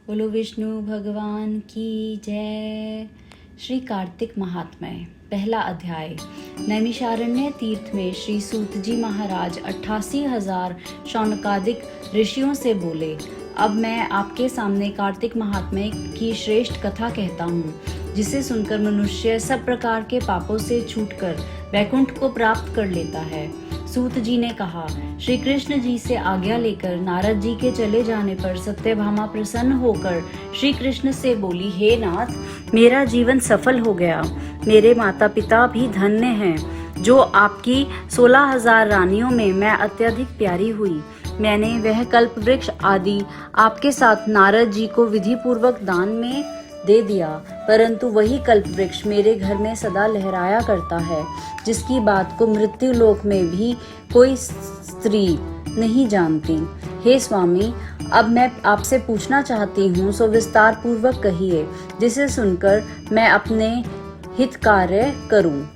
बोलो विष्णु भगवान की जय। श्री कार्तिक महात्म्य, पहला अध्याय। नैमिषारण्य तीर्थ में श्री सूत जी महाराज 88,000 शौनकादिक ऋषियों से बोले, अब मैं आपके सामने कार्तिक महात्म्य की श्रेष्ठ कथा कहता हूँ, जिसे सुनकर मनुष्य सब प्रकार के पापों से छूटकर वैकुंठ को प्राप्त कर लेता है। सूत जी ने कहा, श्री कृष्ण जी से आज्ञा लेकर नारद जी के चले जाने पर सत्यभामा प्रसन्न होकर श्री कृष्ण से बोली, हे नाथ, मेरा जीवन सफल हो गया। मेरे माता पिता भी धन्य हैं। जो आपकी 16,000 रानियों में मैं अत्यधिक प्यारी हुई। मैंने वह कल्प वृक्ष आदि आपके साथ नारद जी को विधि पूर्वक दान में दे दिया, परंतु वही कल्प वृक्ष मेरे घर में सदा लहराया करता है, जिसकी बात को मृत्यु लोक में भी कोई स्त्री नहीं जानती। हे स्वामी, अब मैं आपसे पूछना चाहती हूँ, सो विस्तार पूर्वक कहिए, जिसे सुनकर मैं अपने हित कार्य करूँ,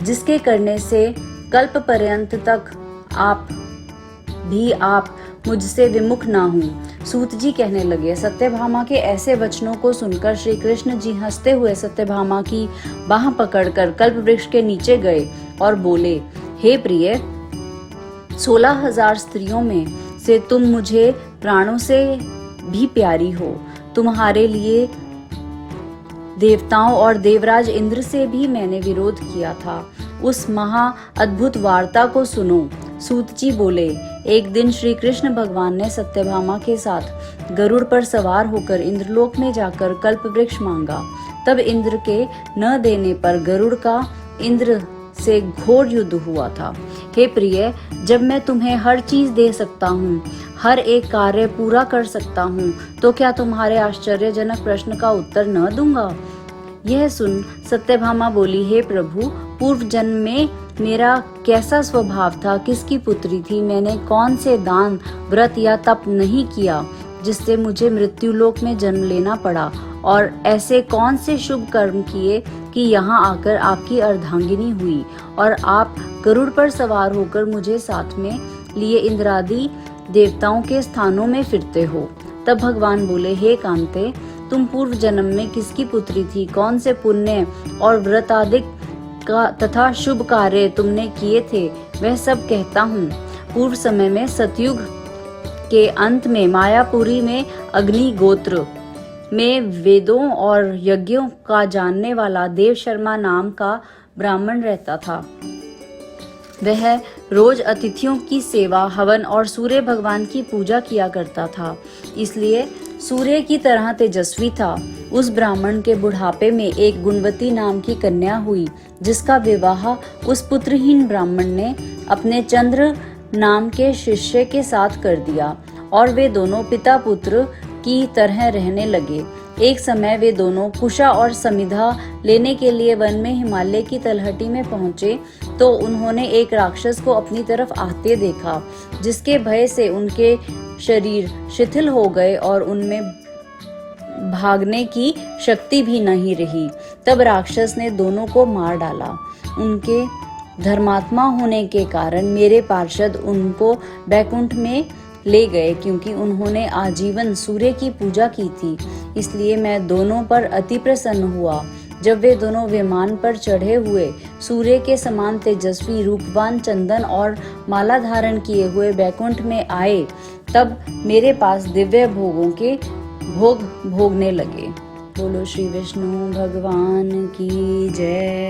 जिसके करने से कल्प पर्यंत तक आप मुझसे विमुख ना हूँ। सूत जी कहने लगे, सत्यभामा के ऐसे वचनों को सुनकर श्री कृष्ण जी हंसते हुए सत्यभामा की बाह पकड़कर कल्प वृक्ष के नीचे गए और बोले, हे प्रिय, 16,000 स्त्रियों में से तुम मुझे प्राणों से भी प्यारी हो। तुम्हारे लिए देवताओं और देवराज इंद्र से भी मैंने विरोध किया था। उस महा अद्भुत वार्ता को सुनो। सूत जी बोले, एक दिन श्री कृष्ण भगवान ने सत्यभामा के साथ गरुड़ पर सवार होकर इंद्रलोक में जाकर कल्प वृक्ष मांगा। तब इंद्र के न देने पर गरुड़ का इंद्र से घोर युद्ध हुआ था। हे प्रिय, जब मैं तुम्हें हर चीज दे सकता हूँ, हर एक कार्य पूरा कर सकता हूँ, तो क्या तुम्हारे आश्चर्यजनक प्रश्न का उत्तर न दूंगा? यह सुन सत्यभामा बोली, हे प्रभु, पूर्व जन्म में मेरा कैसा स्वभाव था, किसकी पुत्री थी, मैंने कौन से दान, व्रत या तप नहीं किया जिससे मुझे मृत्यु लोक में जन्म लेना पड़ा, और ऐसे कौन से शुभ कर्म किए कि यहाँ आकर आपकी अर्धांगिनी हुई और आप गरुड़ पर सवार होकर मुझे साथ में लिए इंद्रादि देवताओं के स्थानों में फिरते हो। तब भगवान बोले, हे कांते, तुम पूर्व जन्म में किसकी पुत्री थी, कौन से पुण्य और व्रतादिक का तथा शुभ कार्य तुमने किए थे, वह सब कहता हूँ। पूर्व समय में सतयुग के अंत में मायापुरी में अग्नि गोत्र में वेदों और यज्ञों का जानने वाला देव शर्मा नाम का ब्राह्मण रहता था। वह रोज अतिथियों की सेवा, हवन और सूर्य भगवान की पूजा किया करता था, इसलिए सूर्य की तरह तेजस्वी था। उस ब्राह्मण के बुढ़ापे में एक गुणवती नाम की कन्या हुई, जिसका विवाह उस पुत्रहीन ब्राह्मण ने अपने चंद्र नाम के शिष्य के साथ कर दिया, और वे दोनों पिता पुत्र की तरह रहने लगे। एक समय वे दोनों कुशा और समिधा लेने के लिए वन में हिमालय की तलहटी में पहुंचे, तो उन्होंने एक राक्षस को अपनी तरफ आते देखा, जिसके भय से उनके शरीर शिथिल हो गए और उनमें भागने की शक्ति भी नहीं रही। तब राक्षस ने दोनों को मार डाला। उनके धर्मात्मा होने के कारण मेरे पार्षद उनको बैकुंठ में ले गए, क्योंकि उन्होंने आजीवन सूर्य की पूजा की थी। इसलिए मैं दोनों पर अति प्रसन्न हुआ। जब वे दोनों विमान पर चढ़े हुए सूर्य के समान तेजस्वी रूपवान चंदन और माला धारण किए हुए बैकुंठ में आए, तब मेरे पास दिव्य भोगों के भोग भोगने लगे। बोलो श्री विष्णु भगवान की जय।